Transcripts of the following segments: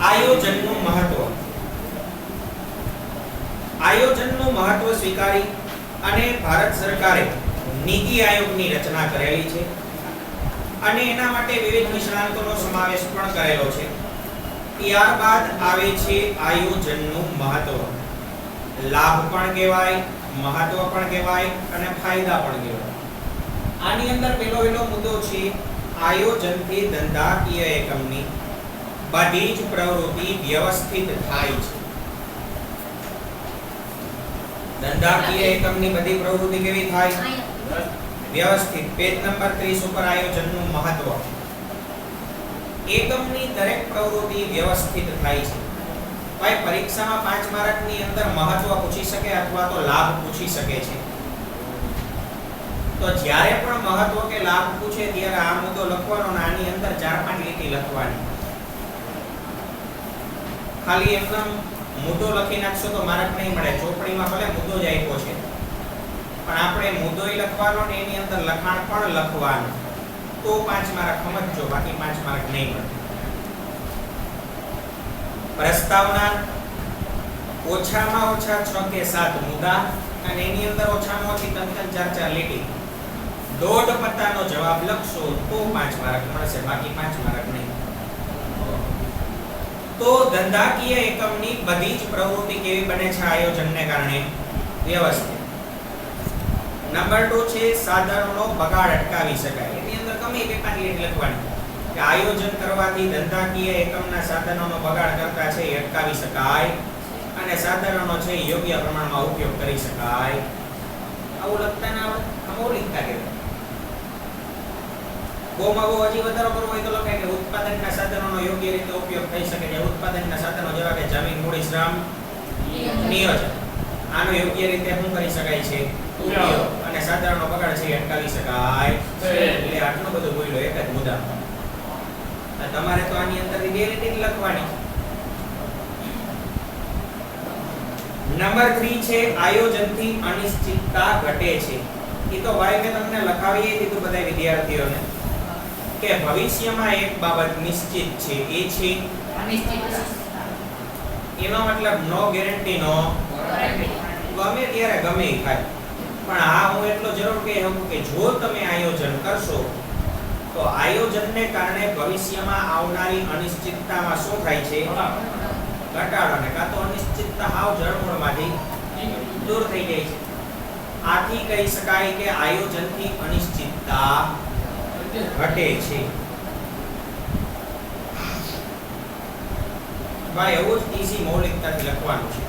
આયોજનનું મહત્વ. આયોજનનું મહત્વ સ્વીકારી અને ભારત સરકારે નીતિ આયોગની રચના કરેલી છે અને એના માટે વિવિધ નિષ્ણાતોનો સમાવેશ પણ કરેલો છે. ત્યારબાદ આવે છે આયોજનનું મહત્વ. લાભ પણ કહેવાય, મહત્વ પણ કહેવાય અને ફાયદા પણ કહેવાય. આની અંદર પહેલો મુદ્દો છે આયોજનથી ધંધાકીય એકમની બધી જ પ્રવૃત્તિ વ્યવસ્થિત થાય છે. ધંધાકીય એકમની બધી પ્રવૃત્તિ કેવી થાય? વ્યવસ્થિત. પેજ નંબર 30 ઉપર આયોજનનું મહત્વ. એકમની દરેક પ્રવૃત્તિ વ્યવસ્થિત થાય છે. ભાઈ પરીક્ષામાં 5 માર્કની અંદર મહત્વ પૂછી શકે અથવા તો લાભ પૂછી શકે છે. તો જ્યારે પણ મહત્વ કે લાભ પૂછે ત્યારે આ મુદ્દો લખવાનો અને આની અંદર 4-5 લીટી લખવાની. ખાલી એમનો મુદ્દો લખી નાખશો તો માર્ક નહીં મળે. ચોપડીમાં ભલે મુદ્દો જ આપ્યો છે પણ આપણે મુદ્દોય લખવાનો ને એની અંદર લખાણ પણ લખવાનું, તો 5 માર્ક સમજજો, બાકી 5 માર્ક નહીં મળે. પ્રસ્તાવના ઓછામાં ઓછા 6 કે 7 મુદ્દા અને એની અંદર ઓછામાં ઓછી 3-4 લીટી. દોઢ પત્તાનો જવાબ લખશો તો 5 માર્ક મળશે, બાકી 5 માર્ક નહીં. તો ધંધાકીય એકમની બધી જ પ્રવૃત્તિ કેવી બને છે આયોજનને કારણે? વ્યવસ્થિત. નંબર 2 છે સાધનોનો બગાડ અટકાવી શકાય. એની અંદર ગમે તે 5 લીટી લખવાની કે આયોજન કરવાથી ધંધાકીય એકમના સાધનોનો બગાડ કરતા છે એ અટકાવી શકાય અને સાધનોનો છે યોગ્ય પ્રમાણમાં ઉપયોગ કરી શકાય. આવું લખતા ના આવડે, અમૌલિકતા કહેવાય. બહુમાં બહુ હજી વધારો કરવો હોય તો લખાય કે ઉત્પાદનના સાધનોનો યોગ્ય રીતે ઉપયોગ થઈ શકે છે. ઉત્પાદનના સાધનો જેવા કે જમીન, મૂડી, શ્રમ, નિયોજન, આનો યોગ્ય રીતે શું કરી શકાય છે? ઉપયોગ. અને સાધનોનો બગાડ છે એ અટકાવી શકાય. એટલે આટલું બધું બોલ્યો એક જ મુદ્દા. તમારે તો આની અંદર 2 લીટી લખવાની. નંબર 3 છે આયોજનથી અનિશ્ચિતતા ઘટે છે. એ તો ભાઈ મેં તમને લખાવી દીધું બધા વિદ્યાર્થીઓને કે ભવિષ્યમાં એક બાબત નિશ્ચિત છે, એ છે અનિશ્ચિત. એનો મતલબ નો ગેરંટી, નો ગમે ત્યારે ગમે થાય. પણ હા હું એટલો જરૂર કહી શકું કે જો તમે આયોજન કરશો તો આયોજનને કારણે ભવિષ્યમાં આવનારી અનિશ્ચિતતામાં શું થાય છે? ઘટાડો. ને કાં તો અનિશ્ચિતતા હાવ જળમૂળમાંથી દૂર થઈ જાય છે. આથી કહી શકાય કે આયોજનથી અનિશ્ચિતતા ઘટે છે. ભાઈ એવું જ ઈઝી મૌલિકતાથી લખવાનું છે.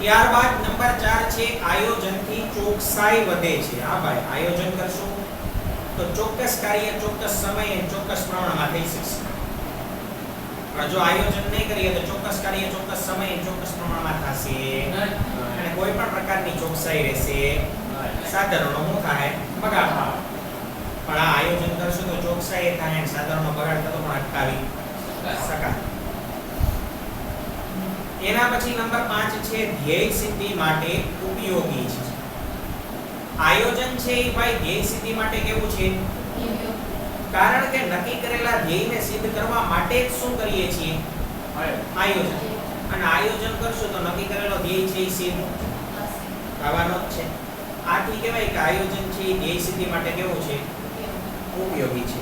ત્યારબાદ નંબર 4 છે આયોજનથી ચોકસાઈ વધે છે. હા ભાઈ આયોજન કરશું તો ચોક્કસ કાર્ય ચોક્કસ સમયે ચોક્કસ પ્રમાણમાં થઈ શકશે. પણ જો આયોજન નહીં કરીએ તો ચોક્કસ કાર્ય ચોક્કસ સમયે ચોક્કસ પ્રમાણમાં થશે અને કોઈ પણ પ્રકારની ચોકસાઈ રહેશે. સાધનોનો શું થાય? બગાડ થાય. પણ આ આયોજન કરશું તો ચોકસાઈ થાય અને સાધનોનો બગાડ થતો પણ અટકાવી શકાય. એના પછી નંબર 5 છે ધ્યેય સિદ્ધિ માટે ઉપયોગી છે. આયોજન છે એ ભાઈ ધ્યેય સિદ્ધિ માટે કેવું છે? કારણ કે નક્કી કરેલા ધ્યેયને સિદ્ધ કરવા માટે જ શું કરીએ છીએ? આયોજન. અને આયોજન કરશું તો નક્કી કરેલો ધ્યેય છે એ સિદ્ધ થવાનો જ છે. આથી કહેવાય કે આયોજન છે એ ધ્યેય સિદ્ધિ માટે કેવું છે? ઉપયોગી છે.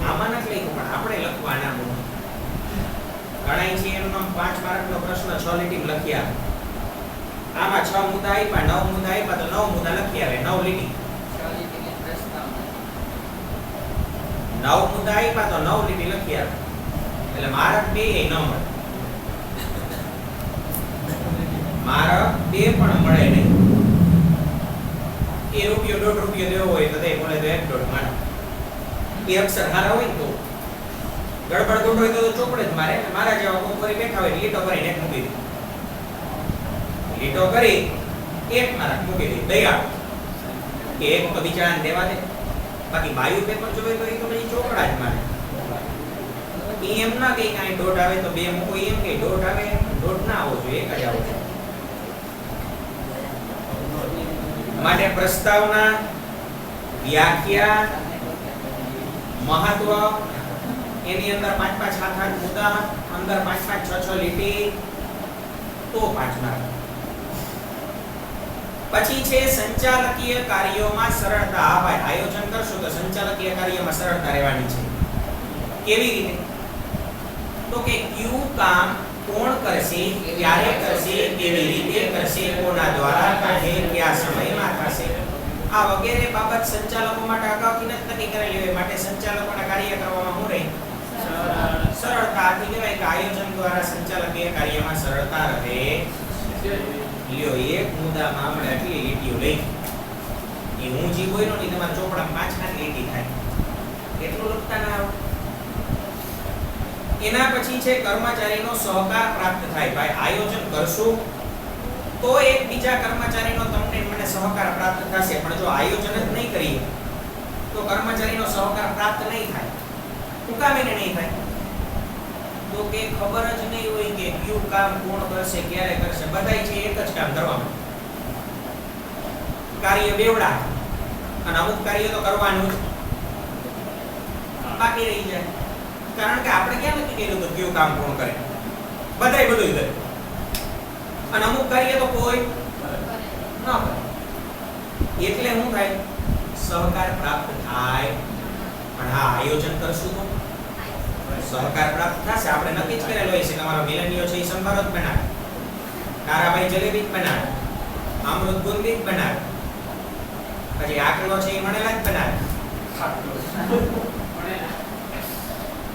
આમાં નથી લખ્યું પણ આપણે લખવાના મુદ્દા ગણાય છે. એનું નામ 5 માર્કનો પ્રશ્ન 6 લીટી લખી આવે. આમાં 6 મુદ્દા આપ્યા, 9 મુદ્દા આપ્યા તો 9 મુદ્દા લખી આવે. 9 લીટી 9 મુદ્દા આપ્યા તો 9 લીટી લખી આવે. એટલે માર્ક 2 એ ન મળે. માર્ક 2 પણ મળે નહીં. એ રૂપિયો 1.5 રૂપિયો દેવો હોય તો તે બોલે તો 1.5 માર્ક. એ અક્ષર હારા હોય તો ગડબડ ગુંડ હોય તો ચોપડે જ મારે. મારા જેવા કોકોરી બેઠા હોય લીટો કરીને એક મૂકી દે. લીટો કરી 1 માર્ક મૂકી દે. દયા કે એક તો બિચારાને દેવા દે. બાકી બાયુ પેપર જોવે તો એ તો પછી ચોપડા જ મારે. એ એમ ના કે કાંઈ દોઢ આવે તો 2 મૂકો. એમ કે દોઢ આવે, દોઢ ના આવવો જોઈએ, એક જ આવવો જોઈએ. માટે પ્રસ્તાવના, વ્યાખ્યા, મહત્વ એની અંદર 5-5 7-8 મુદ્દા, અંદર 5-5 6-6 લીટી, તો 5 માર્ક. પછી છે સંચાલકીય કાર્યોમાં સરળતા. હા ભાઈ, આયોજન કરશો તો સંચાલકીય કાર્યમાં સરળતા રહેવાની છે. કેવી રીતે? તો કે કયું કામ કોણ કરશે, ક્યારે કરશે, કેવી રીતે કરશે, કોના દ્વારા થશે, કયા સમયમાં થશે, આ વગેરે બાબત સંચાલકો માટે અગાઉથી નક્કી કરેલી હોય. માટે સંચાલકોના કાર્ય કરવામાં શું રહે? સરળતા. આથી કહેવાય કે આયોજન દ્વારા સંચાલકીય કાર્યમાં સરળતા રહે. લ્યો, એક મુદ્દામાં આપણે આટલી લીટીઓ લઈ, એ હું જે બોલ્યો ને તમારા ચોપડામાં 5 લીટી થાય, એટલું લખતા ના આવડે. એના પછી છે કર્મચારીનો સહકાર પ્રાપ્ત થાય. ભાઈ, આયોજન કરશું તો એક બીજા કર્મચારીનો તમને મને સહકાર પ્રાપ્ત થશે, પણ જો આયોજન જ નહીં કરીએ તો કર્મચારીનો સહકાર પ્રાપ્ત નહીં થાય. શું કામ એને નહીં થાય? તો કે ખબર જ નહીં હોય કે કયું કામ કોણ કરશે, ક્યારે કરશે. બધાય છે એક જ કામ કરવાનું, કાર્ય બેવડા, અને અમુક કાર્ય તો કરવાનું જ બાકી રહી જાય. કારણ કે આપણે ક્યાં નક્કી કર્યું તો કયું કામ કોણ કરે? બધાય બધું કરે, અને અમુક કાર્ય તો કોઈ ન કરે. એટલે શું થાય? સહકાર પ્રાપ્ત થાય. પણ હા, આયોજન કરશું તો સહકાર પ્રાપ્ત થશે. આપણે નક્કી જ કરેલું હોય છે કે અમારો મિલનીયો છે એ સંભારો જ બનાવે, તારાભાઈ જલેબી જ બનાવે, અમૃત બુંદી જ બનાવે, પછી આકલો છે એ મણેલા જ બનાવે,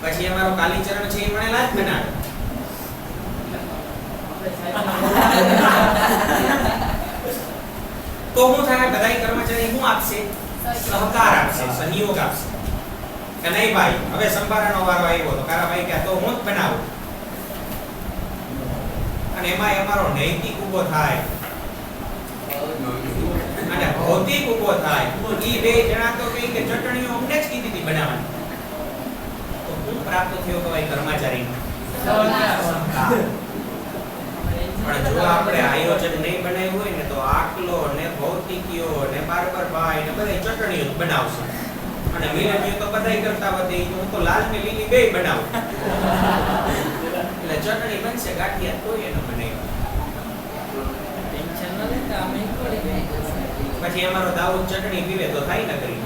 પછી અમારો કાલીચરણ છે એ મણેલા જ બનાવે. તો હું થાય? બધાય કર્મચારી શું આપશે? સહકાર આપશે, સહયોગ આપશે કે નહીં ભાઈ હવે સંભારાનો વારો આવ્યો તો કારાભાઈ કે તો હું જ બનાવું. અને એમાં અમારો નૈતિક ઉભો થાય અને ભૌતિક ઉભો થાય. ઈ બે જણા તો કહે કે ચટણીઓ અમને જ કીધી હતી બનાવવાની. તો શું પ્રાપ્ત થયો કે ભાઈ કર્મચારીનો સહકાર. પણ જો આપણે આયોજન નહીં બનાવ્યું હોય ને તો આકલો ને ભૌતિકીઓ ને બારબરભાઈ ને બધા ચટણીઓ જ બનાવશે. અને મિલનીઓ તો બધાય કરતા વધે, હું તો લાલ ને લીલી બેય બનાવું. એટલે ચટણી બનશે, ગાંઠિયા તોય એનો બનાવ્યો. પછી અમારો દાઉદ ચટણી પીવે તો થાય ન કરી.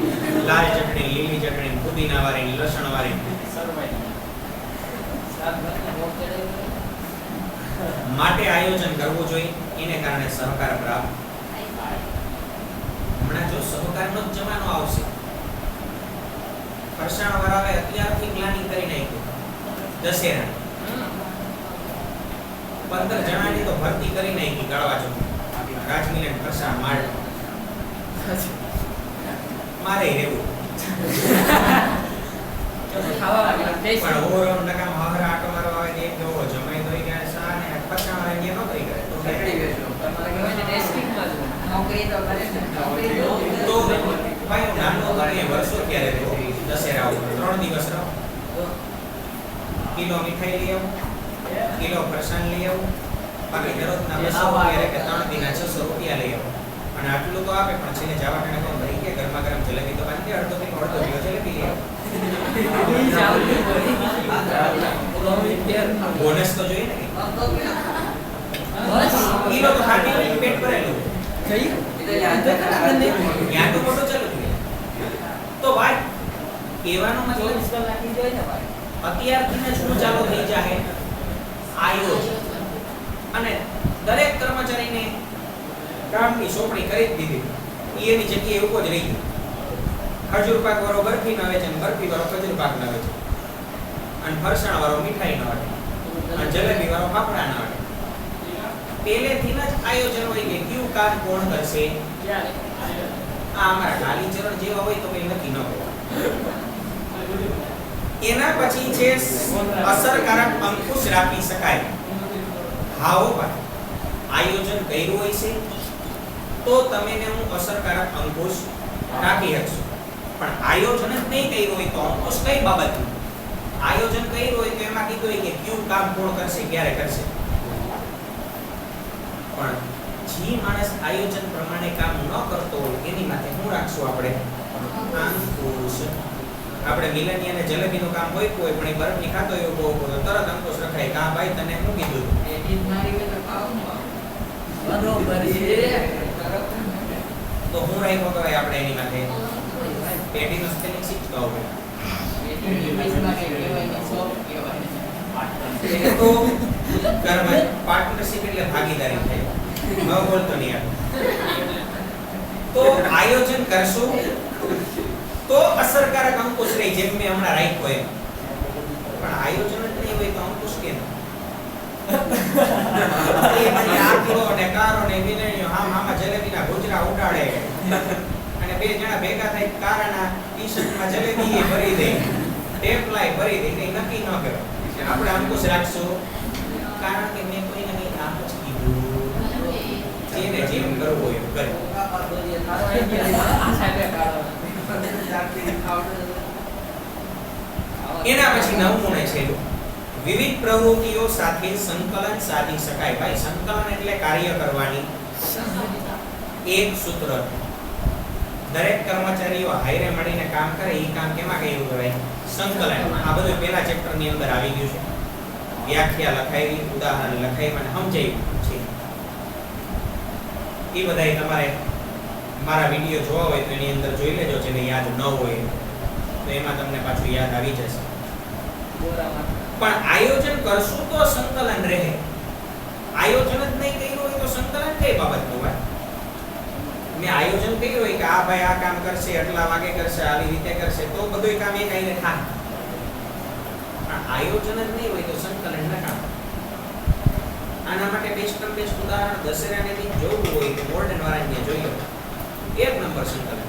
લાલ ચટણી, લીલી ચટણી, પુદીના વાળી, લસણ વાળી. માટે આયોજન કરવું જોઈએ, એને કારણે સહકાર પ્રાપ્ત. હમણાં જો સહકારનો જ જમાનો આવશે. ફરસાણ વાળાએ અત્યારથી પ્લાનિંગ કરી નાખ્યું દશેરા. 15 જણાની તો ભરતી કરી નાખી ગળવા છો. રાજમિલન ફરસાણ માળ મારે રહેવું. પણ ઓવરઓલ નકામ હવરા આટો મારવા આવે ને એક જોવો જમાઈ દોઈ ગયા સા ને ફરસાણ વાળા ને નોકરી કરે તો ચટણી વેચો. તમારે કહેવાય ને ટેસ્ટિંગમાં જ નોકરી તો કરે છે. તો ભાઈ નાનો ગણે વર્ષો ક્યારે રહો? દશેરા ઉપર 3 દિવસ રહો. કિલો મીઠાઈ લઈ આવો, કિલો ફરસાણ લઈ આવો, બાકી દરરોજના 200 રૂપિયા કે 3 દિના 600 રૂપિયા લઈ આવો. અને આટલું તો આપે પણ છેલ્લે જવા ટાણે કોણ ભરી કે ગરમા ગરમ જલેબી તો બાંધી અડધો કિલો જલેબી લઈ આવો. બોનસ તો જોઈએ ને. કિલો તો ખાટી પેટ ભરેલું ત્યાં તો મોટો ચાલુ જોઈએ. તો ભાઈ કહેવાનો મતલબ અત્યારથી શું ચાલુ થઈ જાય? આયોજન. અને દરેક કર્મચારીને કામની સોંપણી કરી જ દીધી. એની જગ્યાએ ઉભો જ રહી ગયો. ખજૂર પાક વાળો બરફી ના વેચે, બરફી વાળો ખજૂર પાક ના વેચે, અને ફરસાણ વાળો મીઠાઈ ના વાટે, અને જલેબી વાળો ફાફડા ના વાટે. પહેલેથી જ આયોજન હોય કે કયું કામ કોણ કરશે. આ અમારા કાલીચરણ જેવા હોય તો કઈ નક્કી ન હોય. એના પછી છે અસરકારક અંકુશ રાખી શકાય. હા હો ભાઈ, આયોજન કર્યું હોય છે તો તમે ને હું અસરકારક અંકુશ રાખી શકશું. પણ આયોજન જ નહીં કર્યું હોય તો અંકુશ કઈ બાબતનું? આયોજન કર્યું હોય તો એમાં કીધું હોય કે કયું કામ કોણ કરશે, ક્યારે કરશે. પણ જે માણસ આયોજન પ્રમાણે કામ ન કરતો હોય એની માટે શું રાખશું આપણે? અંકુશ. આપણે મિલની અને જલેબીનું કામ હોય કોઈ પણ એ બરફની ખાતો હોય ઉભો ઉભો તો તરત અંકુશ રખાય કે આ ભાઈ તને શું કીધું એની મારી કે તો ખાવું બરોબર છે તો હું રાખ્યો તો આપણે એની માટે પેટીનો સ્પેલિંગ શીખતો હોય એની ઇંગ્લિશમાં કે કહેવાય કે સોપ કહેવાય એ તો કર્મ પાર્ટનરશિપ એટલે ભાગીદારી થાય ન બોલતો નહીં તો આયોજન કરશું તો અસરકારક અંકુશ રહે જેમ મેં હમણાં રાખ્યો એમ પણ આયોજન જ નહીં હોય તો અંકુશ કેમ એ બધી આકલો ને કારો ને વિનયણીઓ આમાં જલેબીના ગુજરા ઉડાડે અને બે જણા ભેગા થાય કારાના ટી-શર્ટમાં જલેબી એ ભરી દે ટેપલાય ભરી દે કઈ નક્કી ન કરે આપણે અંકુશ રાખશું કારણ કે મેં કોઈને નહીં આમ જ કીધું જેને જેમ કરવું હોય એમ કરે એના પછી નવમું છે વિવિધ પ્રવૃત્તિઓ સાથે સંકલન સાધી શકાય ભાઈ સંકલન એટલે કાર્ય કરવાની એક સૂત્ર દરેક કર્મચારીઓ હાઈરે મળીને કામ કરે એ કામ કેમાં કર્યું કહેવાય સંકલન આ બધું પહેલા ચેપ્ટર ની અંદર આવી ગયું છે વ્યાખ્યા લખાવી ઉદાહરણ લખાવી અને સમજાવ્યું છે એ બધાય તમારે મારા વિડિયો જોવા હોય તો એની અંદર જોઈ લેજો જેને યાદ ન હોય તો એમાં તમને પાછું યાદ આવી જશે પણ આયોજન કરશું તો સંકલન રહે આયોજન જ નહીં કર્યું હોય તો સંકલન કઈ બાબતનું હોય મેં આયોજન કર્યું હોય કે આ ભાઈ આ કામ કરશે આટલા વાગે કરશે આવી રીતે કરશે તો બધું કામ એક આઈને થાય પણ આયોજન જ નહીં હોય તો સંકલન ન કામ આના માટે બેસ્ટ ઉદાહરણ દશેરાને થી જોવું હોય તો મોર્ડન વાળાને જોઈ લો એક નંબર સંકલન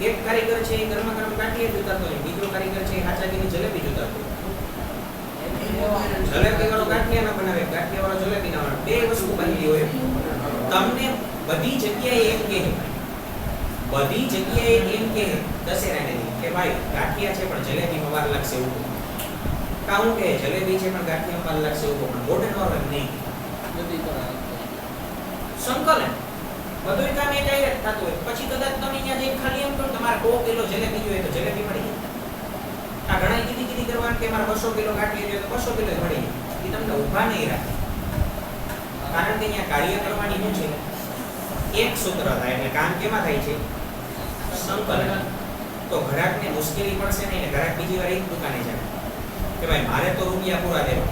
એક કારીગર છે એ ગરમા ગરમ ગાંઠિયા જુતાતો હોય બીજો કારીગર છે એ હાચાગીની જલેબી જુતાતો હોય જલેબી વાળો ગાંઠિયા ના બનાવે ગાંઠિયા વાળો જલેબી ના બનાવે બે વસ્તુ બનતી હોય તમને બધી જગ્યાએ એમ કહે દશેરાને કે ભાઈ ગાંઠિયા છે પણ જલેબીમાં વાર લાગશે એવું કાઉં કે જલેબી છે પણ ગાંઠિયામાં વાર લાગશે એવું પણ મોર્ડન વાળો નહીં સંકલન બધું કામ એક આઈ થતું હોય પછી કદાચ તમે અહીંયા જઈને ખાલી એમ કરો તમારે 100 કિલો જલેબી જોઈએ તો જલેબી મળી જાય આ ઘણા કીધી કરવાનું કે મારે 200 કિલો ગાંઠિયા જોઈએ તો 200 કિલો મળી જાય એ તમને ઊભા નહીં રાખે કારણ કે અહીંયા કાર્ય કરવાની શું છે એક સૂત્ર થાય એટલે કામ કેમાં થાય છે સંકલન તો ગ્રાહકને મુશ્કેલી પડશે નહીં ને ગ્રાહક બીજી વાર એક દુકાને જાય કે ભાઈ મારે તો રૂપિયા પૂરા દેવા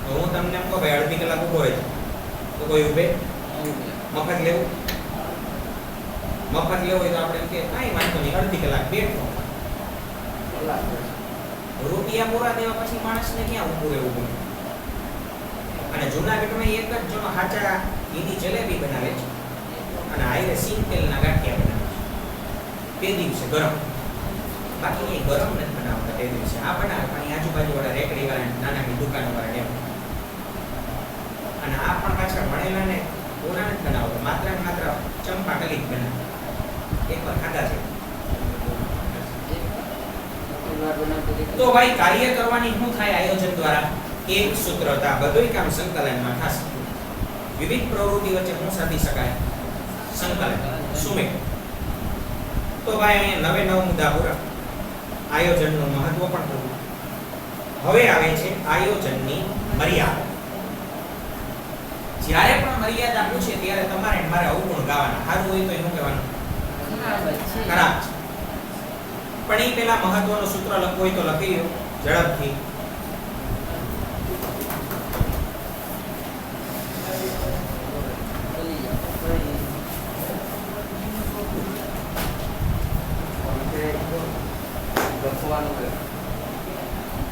તો હું તમને એમ કહું ભાઈ અડધી કલાક ઉભો રહેજો તો કોઈ ઊભે મફત લેવું હોય તો આપણે કે કાંઈ વાંધો નહીં અડધી કલાક બેઠો રૂપિયા પૂરા દેવા પછી માણસને ક્યાં ઊભું રહેવું પડે અને જૂનાગઢમાં એક જ જણો હાચા ઘીની જલેબી બનાવે છે અને હાઈરે સિંગ તેલના ગાંઠિયા બનાવે છે તે દિવસે ગરમ બાકી એ ગરમ નથી બનાવતા તે દિવસે આ બનાવે પણ આજુબાજુ વાળા રેકડી વાળા નાનાની દુકાનો વાળા એમ અને આ પણ પાછળ ભણેલા ને ઓના નથી બનાવતા માત્ર ચંપા કલી જ બનાવે એકવાર ખાધા છે તો ભાઈ કાર્ય કરવાની શું થાય આયોજન દ્વારા એક સૂત્રતા બધુંય કામ સંકલનમાં થશે વિવિધ પ્રવૃત્તિ વચ્ચે શું સાધી શકાય સંકલન સુમેળ તો ભાઈ અહીંયા 9 મુદ્દા પૂરા આયોજનનું મહત્વ પણ પૂરું હવે આવે છે આયોજનની મર્યાદા જ્યારે પણ મર્યાદા પૂછે ત્યારે તમારે મારે અવગુણ ગાવાના સારું હોય તો એનું કહેવાનું ખરાબ છે પણ એ પેલા મહત્વનું સૂત્ર લખવું હોય તો લખી લો ઝડપથી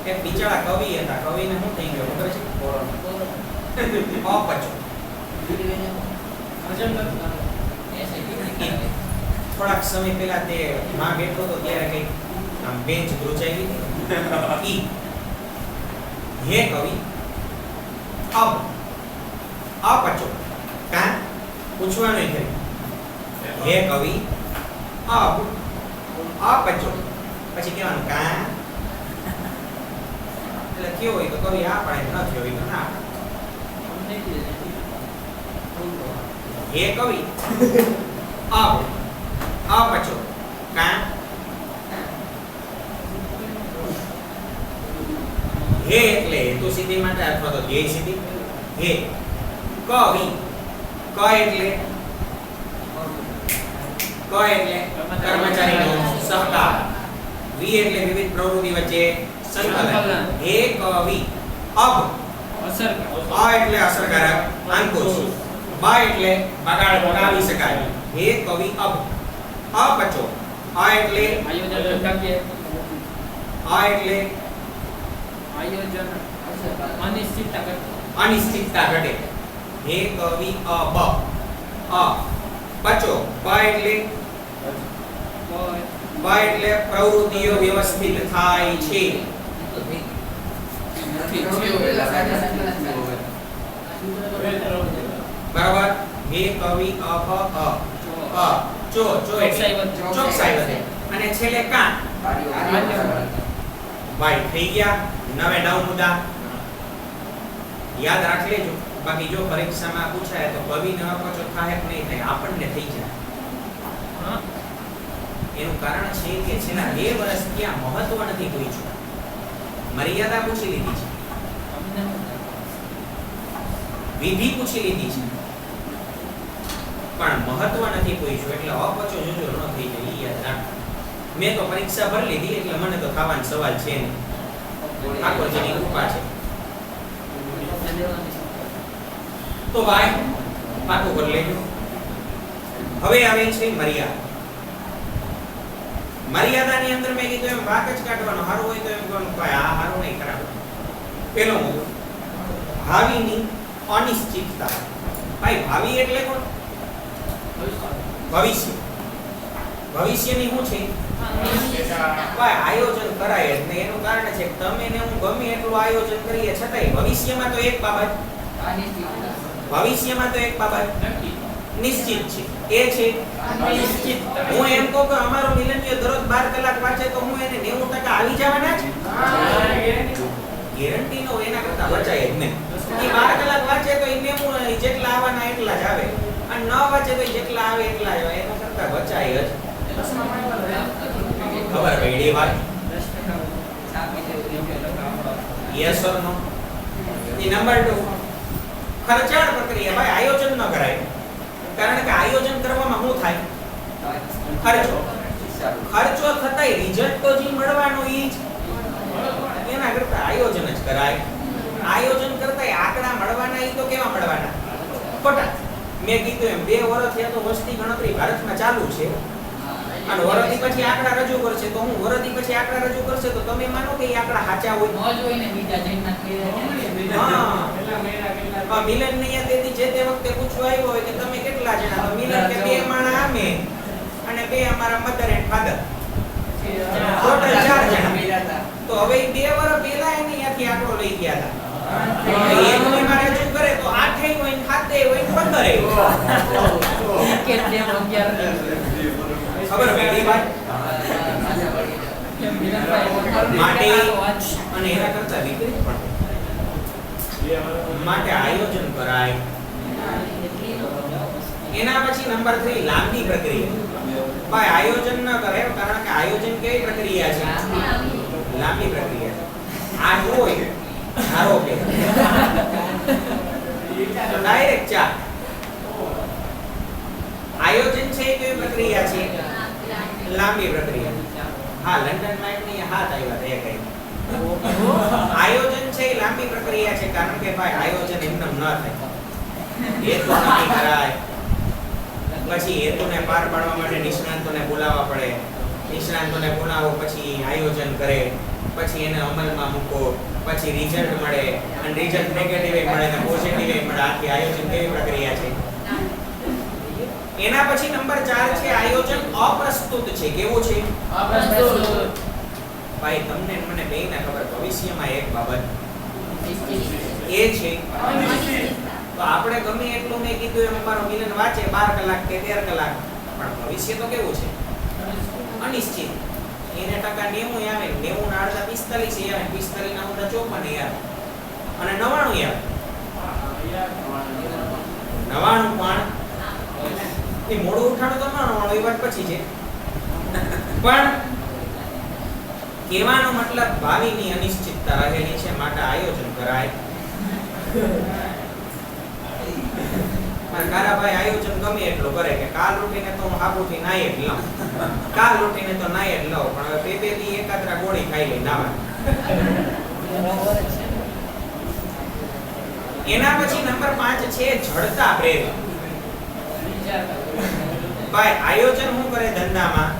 એક બિચારા કવિ હતા કવિને શું થઈ ગયો ખબર છે અપચો થોડાક સમય પહેલા તે માં બેઠો તો ત્યારે કઈ આમ બેન્ચ ધ્રુજાઈ ગઈ હે કવિ અબ અપચો કા પૂછવાનું છે હે કવિ અબ અપચો પછી કહેવાનું કા એટલે થયો હોય તો કવિ આ પાડે ન થયો હોય તો ના હે કવિ અબ અપચો કા હે એટલે હેતુ સિદ્ધિ માટે અથવા તો ધ્યેય સિદ્ધિ. હે કવિ ક એટલે કર્મચારીનો સહકાર. વી એટલે વિવિધ પ્રવૃત્તિ વચ્ચે સંકલન. હે કવિ અબ અ એટલે અસરકારક અંકુશ. બ એટલે બગાડી શકાય. હે કવિ અબ અપચો. આ એટલે અનિશ્ચિતતા ઘટે. હે કવિ અબ અ બચો. બ એટલે પ્રવૃત્તિઓ વ્યવસ્થિત થાય છે. બરાબર. હે કવિ અભ અ ચો ચોકસાઈ વધે. અને છેલ્લે કાન. ભાઈ થઈ ગયા 9 મુદ્દા યાદ રાખી લેજો. બાકી જો પરીક્ષામાં પૂછાય તો કવિ ન અપચો થાય કે નહીં થાય આપણને થઈ જાય. એનું કારણ છે કે છેલ્લા 2 વર્ષ ત્યાં મહત્વ નથી પૂછ્યું. મર્યાદા પૂછી લીધી છે, વિધિ પૂછી લીધી છે, પણ મહત્વ નથી પૂછ્યું. એટલે અપચો જોજો ન થઈ જાય ઈ યાદ રાખ. મેં તો પરીક્ષા ભરી લીધી એટલે મને તો ખાવાનો સવાલ છે નહીં. ઠાકોરજીની કૃપા છે. તો ભાઈ પાકું કરી લેજો. હવે આવે છે મર્યાદા. મર્યાદાની અંદર મેં કીધું એમ વાક જ કાઢવાનો. હારું હોય તો એમ કહેવાનું ભાઈ આ હારું નહીં ખરાબ. પેલો મુદ્દો ભાવિની અનિશ્ચિતતા. ભાઈ ભાવિ એટલે કોણ? ભવિષ્ય. ભવિષ્યની શું છે? ભાઈ આયોજન કરાય જ નહીં. એનું કારણ છે કે તમે ને હું ગમે એટલું આયોજન કરીએ છતાંય ભવિષ્યમાં તો એક બાબત નિશ્ચિત છે. એ છે હું એમ કહું કે અમારો મિલનીય દરરોજ 12 કલાક વાંચે તો હું એને 90% આવી જવાના છે. ગેરંટી નો એના કરતા બચાય જ નહીં. એ 12 કલાક વાંચે તો એ 90 જેટલા આવવાના એટલા જ આવે, અને ન વાંચે તો જેટલા આવે એટલા જ આવે. એના કરતા બચાય જ. ખબર પડી વાત? Yes or no? A number 2 ખર્ચાળ પ્રક્રિયા. ભાઈ આયોજન ન કરાય. કારણ કે આયોજન કરવામાં શું થાય? ખર્ચો થતાય રિઝલ્ટ તો જે મળવાનો ઈ જ. એના કરતા આયોજન જ કરાય. આયોજન કરતાય આંકડા મળવાના ઈ તો કેવા મળવાના? ખોટા. મેં કીધું એમ 2 વર્ષ થયા તો વસ્તી ગણતરી ભારતમાં ચાલુ છે, અને વરદી પછી આંકડા રજૂ કરશે તો હું વરદી પછી આંકડા રજૂ કરશે તો તમે માનો કે એ આંકડા સાચા હોય? ન જોઈને બીજા જઈના હા, મિલન ને તેથી જે તે વખતે પૂછવા આવ્યો હોય કે તમે કેટલા જણા? તો મિલન કે 2 માણા અમે અને 2 અમારા મધર એન્ડ ફાધર, ટોટલ 4 જણા. તો હવે 2 વર્ષ પહેલા એને અહીંયાથી આંકડો લઈ ગયા હતા. એક મહિના રજૂ કરે તો 8 હોય 7 હોય 15 ખબર પડી વાત? માટે અને એના કરતા વિપરીત પણ માટે આયોજન કરાય. એના પછી નંબર 3 લાંબી પ્રક્રિયા. ભાઈ આયોજન ન કરે, કારણ કે આયોજન કેવી પ્રક્રિયા છે? લાંબી પ્રક્રિયા. આ હોય ધારો કે ડાયરેક્ટ ચા આયોજન છે એ કેવી પ્રક્રિયા છે? લાંબી પ્રક્રિયા. હા, લંડન માં એમની હાથ આવ્યા હતા કઈ. આયોજન છે એ લાંબી પ્રક્રિયા છે, કારણ કે ભાઈ આયોજન એમનેમ ન થાય. હેતુ નક્કી કરાય, પછી હેતુને પાર પાડવા માટે નિષ્ણાંતોને બોલાવવા પડે. નિષ્ણાંતોને બોલાવો, પછી આયોજન કરે, પછી એને અમલમાં મૂકો, પછી રિઝલ્ટ મળે, અને રિઝલ્ટ નેગેટિવ મળે ને પોઝિટિવ મળે. આખી આયોજન કેવી પ્રક્રિયા છે? એના પછી નંબર 4 છે આયોજન અપ્રસ્તુત છે. કેવું છે? અપ્રસ્તુત. ભાઈ તમને મને બેયને ખબર, ભવિષ્યમાં એક બાબત એ છે તો આપણે ગમે એટલું મેં કીધું એમ અમારો મિલન વાંચે 12 કલાક કે 13 કલાક, પણ ભવિષ્ય તો કેવું છે? અનિશ્ચિત. એને ટકા 90 આવે, 90 ના અડધા 45 આવે, 45 ના અડધા 54 આવે, અને 99 આવે. 99 પણ એ મોડું ઉઠાણું તો ન એ વાત પછી છે. પણ કહેવાનો મતલબ ભાવિની અનિશ્ચિતતા રહેલી છે, માટે આયોજન કરાય. મારા ભાઈ આયોજન ગમે એટલું કરે કે કાલ ઉઠીને તો હું હાબુથી નાય જ લઉં, કાલ ઉઠીને તો નાય જ લઉં, પણ હવે બે દી એકાદરા ગોળી ખાઈ લઈ નાવા. એના પછી નંબર 5 છે જડતા પ્રેરક. ભાઈ આયોજન શું કરે ધંધામાં?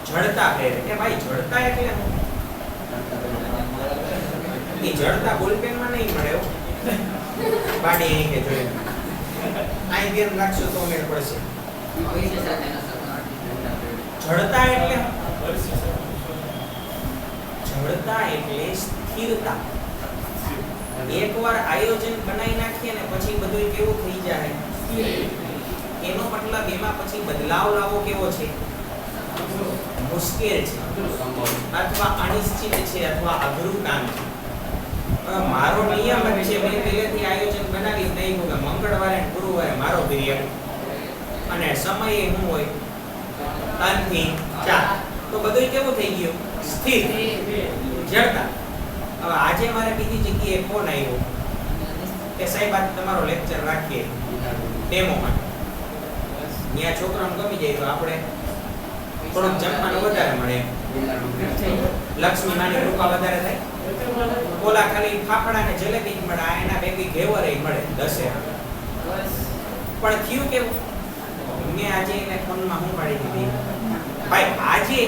જડતા પ્રેરક. કે ભાઈ જડતા એટલે શું? એ જડતા બોલપેન માં નહીં મળે હો. બાડી અહીં કે જોઈએ અહીં ધ્યાન રાખશો તો મેળ પડશે. જડતા એટલે જડતા એટલે સ્થિરતા. એકવાર આયોજન બનાવી નાખીએ ને પછી બધું કેવું થઈ જાય? એનો મતલબ એમાં પછી બદલાવ લાવવો કેવો છે? મુશ્કેલ છે અથવા અનિશ્ચિત છે અથવા અઘરું કામ છે. મારો નિયમ જ છે, મેં પહેલેથી આયોજન બનાવી દઈ કે મંગળવારે અને ગુરુવારે મારો પીરિયડ અને સમય શું હોય 3 થી 4, તો બધું કેવું થઈ ગયું? સ્થિર, જડતા. હવે આજે મારે બીજી જગ્યાએ ફોન આવ્યો કે સાહેબ આજ તમારો લેક્ચર રાખીએ ડેમોમાં. ત્યાં છોકરાઓને ગમી જાય તો આપણે થોડુંક જમવાનું વધારે મળે, લક્ષ્મી માની કૃપા વધારે થાય. ઓલા ખાલી ફાફડા ને જલેબી જ મળે, એના ભેગી ઘેવર મળે 10. પણ થયું કેવું? મેં આજે એને ફોનમાં હું પાડી દીધી ભાઈ આજે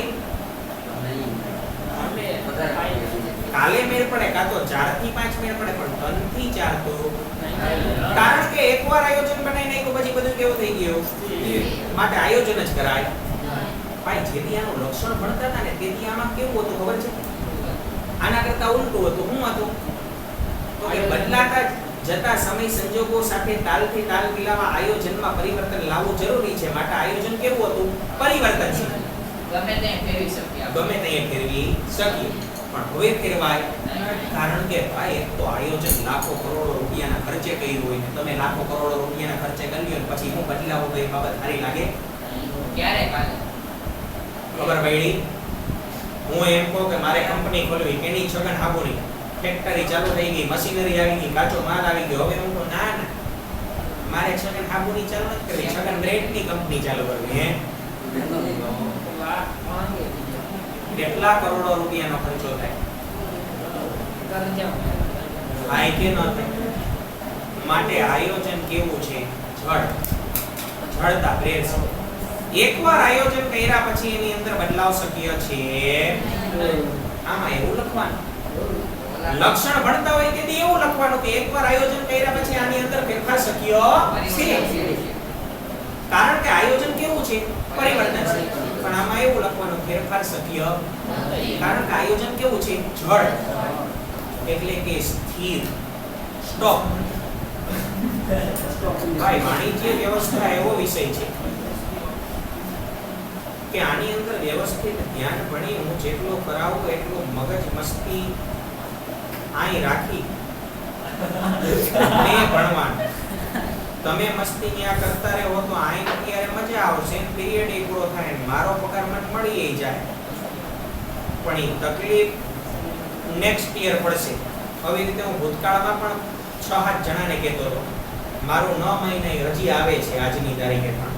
કાલે મેળ પડે કાં તો 4 થી 5 મેળ પડે, પણ 3 થી 4 તો કારણ કે એકવાર આયોજન બનાવી નાખ્યું પછી બધું કેવું થઈ ગયું? માટે આયોજન જ કરાય. ભાઈ જેથી આનું લક્ષણ ભણતા હતા ને તેથી આમાં કેવું હતું ખબર છે? આના કરતા ઉલટું હતું. શું હતું? તો કે બદલાતા જતા સમય સંજોગો સાથે તાલથી તાલ મિલાવવા આયોજનમાં પરિવર્તન લાવવું જરૂરી છે. માટે આયોજન કેવું હતું? પરિવર્તનશીલ. ગમે ત્યાં ફેરવી શકીએ. ગમે ત્યાં ફેરવી શકીએ, પણ હવે ફેરવાય કારણ કે ભાઈ એક તો આયોજન લાખો કરોડો રૂપિયાના ખર્ચે કર્યું હોય ને તમે લાખો કરોડો રૂપિયાના ખર્ચે કર્યું અને પછી હું બદલાવું તો એ બાબત સારી લાગે? ક્યારે કાલે ખબર પડી? હું એમ કહું કે મારે કંપની ખોલવી, કેની છગન હાબુની ફેક્ટરી ચાલુ થઈ ગઈ, મશીનરી આવી ગઈ, કાચો માલ આવી ગયો. હવે હું કહું ના ના મારે છગન હાબુની ચાલુ નથી કરવી, છગન બ્રેડની કંપની ચાલુ કરવી. હે કેટલા કરોડો રૂપિયાનો ખર્ચો થાય? થાય કે ન થાય? માટે આયોજન કેવું છે? જડતા પ્રેરક. એકવાર આયોજન કર્યા પછી એની અંદર બદલાવ શક્ય છે. આમાં એવું લખવાનું લક્ષણ ભણતા હોય તેથી એવું લખવાનું કે એકવાર આયોજન કર્યા પછી આની અંદર ફેરફાર શક્ય છે. કારણ કે આયોજન કેવું છે? પરિવર્તનશીલ. પણ આમાં એવું લખવાનું ફેરફાર શક્ય કારણ કે આયોજન કેવું છે? જડ એટલે કે સ્થિર. સ્ટોપ. ભાઈ વાણિજ્ય વ્યવસ્થા એવો વિષય છે કે આની અંદર વ્યવસ્થિત ધ્યાન ભણી હું જેટલો કરાવું એટલું મગજ મસ્તી આઈ રાખી ને ભણવાનું. તમે મસ્તી ન્યા કરતા રહો તો આઈ અત્યારે મજા આવશે, પીરિયડ એ પૂરો થાય ને મારો પગાર મને મળી જાય. પણ એ તકલીફ નેક્સ્ટ યર પડશે. આવી રીતે હું ભૂતકાળમાં પણ 6-7 જણાને કહેતો હતો મારું 9 મહિને હજી આવે છે આજની તારીખે પણ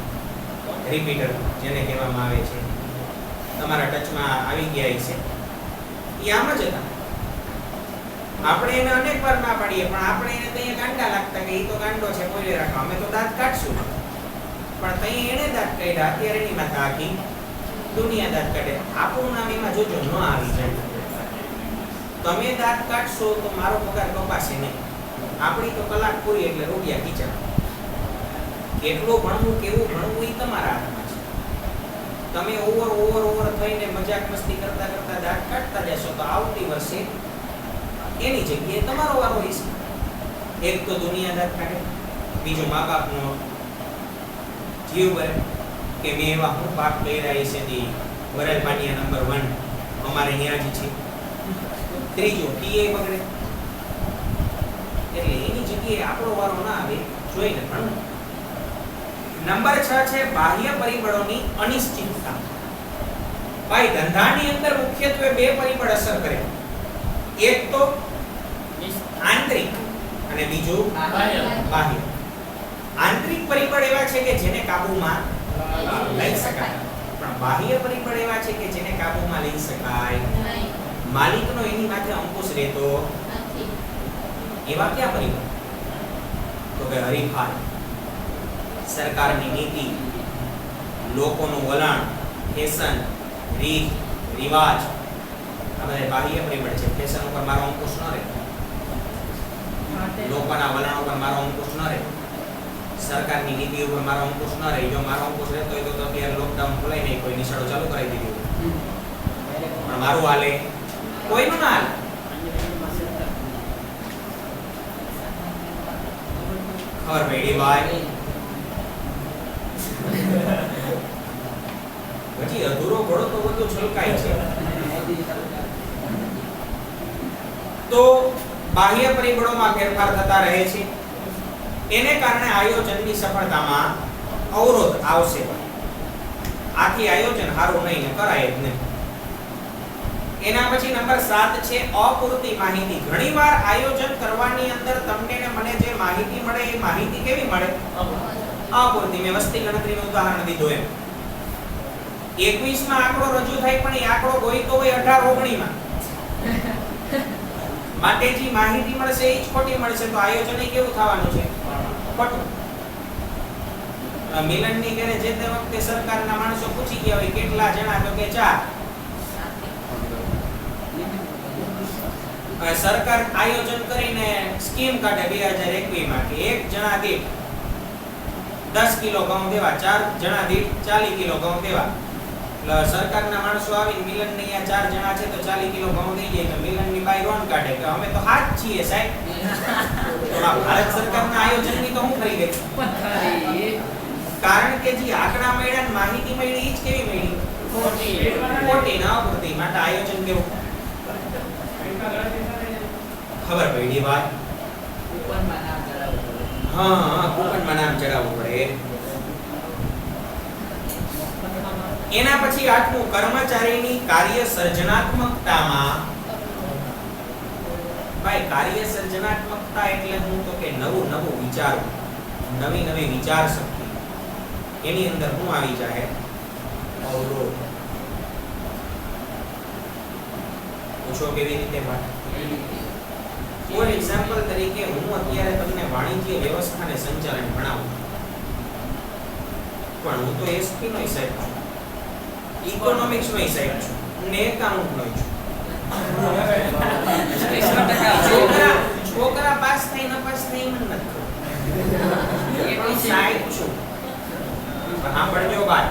રિપીટર જેને કહેવામાં આવે છે, તમારા ટચમાં આવી ગયા છે. એ આમ જ હતા. આપણે એને અનેક વાર ના પાડીએ પણ આપણે એને ત્યાં ગાંડા લાગતા કે એ તો ગાંડો છે બોલે રાખો, અમે તો દાંત કાઢશું. પણ ત્યાં એને દાંત કાઢ્યા, અત્યારે એની માથે આખી દુનિયા દાંત કાઢે. આપણું નામ એમાં જોજો ન આવી જાય. તમે દાંત કાઢશો તો મારો પગાર કપાશે નહીં. આપણી તો કલાક પૂરી એટલે રૂપિયા ખીચા. કેટલું ભણવું કેવું ભણવું એ તમારા હાથમાં છે. તમે ઓવર થઈને મજાક મસ્તી કરતા કરતા દાંત કાઢતા જશો તો આવતી વર્ષે એની જગ્યાએ તમારો વારો હશે. એક તો દુનિયા દાંત કાઢે, બીજો મા બાપનો જીવ બરે કે મેં એવા હું પાપ કર્યા છે તે વરાળ પાટિયા નંબર 1 અમારે ત્યાં જ છે. ત્રીજો ટીએ બગડે. એટલે એની જગ્યાએ આપણો વારો ના આવે જોઈને ભણવું. નંબર 6 છે બાહ્ય પરિબળોની અનિશ્ચિતતા. ભાઈ ધંધાની અંદર મુખ્યત્વે 2 પરિબળ અસર કરે. એક તો આંતરિક અને બીજું બાહ્ય. બાહ્ય. આંતરિક પરિબળ એવા છે કે જેને કાબૂમાં લઈ શકાય, પણ બાહ્ય પરિબળ એવા છે કે જેને કાબૂમાં લઈ શકાય માલિકનો એની માથે અંકુશ રહેતો એવા કયા પરિબળ? તો કે હરીફાઈ, સરકારની નીતિ, લોકોનું વલણ, ફેશન, રીત રિવાજ, આ બધા બાહ્ય પરિબળ છે. ફેશન ઉપર મારો અંકુશ ન રહે, લોકોના વલણ ઉપર મારો અંકુશ ન રહે, સરકારની નીતિ ઉપર મારો અંકુશ ન રહે. જો મારો અંકુશ રહેતો હોય તો અત્યારે લોકડાઉન ખોલાઈ નહીં, કોઈ નિશાળો ચાલુ કરાવી દીધી હોય. પણ મારું હાલે કોઈનું ના હાલે. ખબર પડી ભાઈ? પછી અધૂરો ઘોડો તો બધું છલકાય છે. તો બાહ્ય પરિબળોમાં ફેરફાર થતા રહે છે, એને કારણે આયોજનની સફળતામાં અવરોધ આવશે. આથી આયોજન સારું નહીં ને કરાય જ નહીં. એના પછી નંબર 7 છે અપૂરતી માહિતી. ઘણીવાર આયોજન કરવાની અંદર તમને ને મને જે માહિતી મળે એ માહિતી કેવી મળે? અપૂરતી. મેં વસ્તી ગણતરીનું ઉદાહરણ દીધું એમ. 21 માં આંકડો રજૂ થાય પણ એ આંકડો ગોઈતો હોય 18 19 માં. માટે જે માહિતી મળશે એ જ ખોટી મળશે, તો આયોજન કેવું થવાનું છે? ખોટું. મિલનની ઘરે જે તે વખતે સરકારના માણસો પૂછી ગયા હોય કેટલા જણા, તો કે 4. સરકાર આયોજન કરીને સ્કીમ કાઢે 2021 માં કે એક જણા દીઠ 10 કિલો ઘઉં દેવા, 4 જણા દીઠ 40 કિલો ઘઉં દેવા. એટલે સરકારના માણસો આવીને મિલનને અહીંયા 4 જણા છે તો 40 કિલો ઘઉં દઈ જાય, તો મિલનની બાઈ રોન કાઢે કે અમે તો હાથ છીએ સાહેબ. તો આ ભારત સરકારના આયોજનની તો હું કરી ગઈ. કારણ કે જે આંકડા મળ્યા ને માહિતી મળી ઈ જ કેવી મળી? ખોટી. ના પૂરતી. માટે આયોજન કેવું? ખબર પડી ભાઈ? કૂપનમાં નામ ચડાવવું પડે. હા, કૂપનમાં નામ ચડાવવું પડે. એના પછી 8મું, કર્મચારીની કાર્ય સર્જનાત્મકતામાં. ભાઈ કાર્ય સર્જનાત્મકતા એટલે હું તો કે નવું નવું વિચારવું, નવી નવી વિચાર શક્તિ. એની અંદર હું આવી જાય? અવરોધ. પૂછો કેવી રીતે ભાઈ? ફોર એક્ઝામ્પલ તરીકે હું અત્યારે તમને વાણિજ્ય વ્યવસ્થા અને સંચાલન ભણાવું, પણ હું તો એસપી નો સાહેબ છું, ઇકોનોમિક્સ નો સાહેબ છું, હું એકાઉન્ટ નો છું. છોકરા પાસ થઈ ન પાસ થઈ મને નથી ખબર. એ સાહેબ છું. સાંભળજો વાત.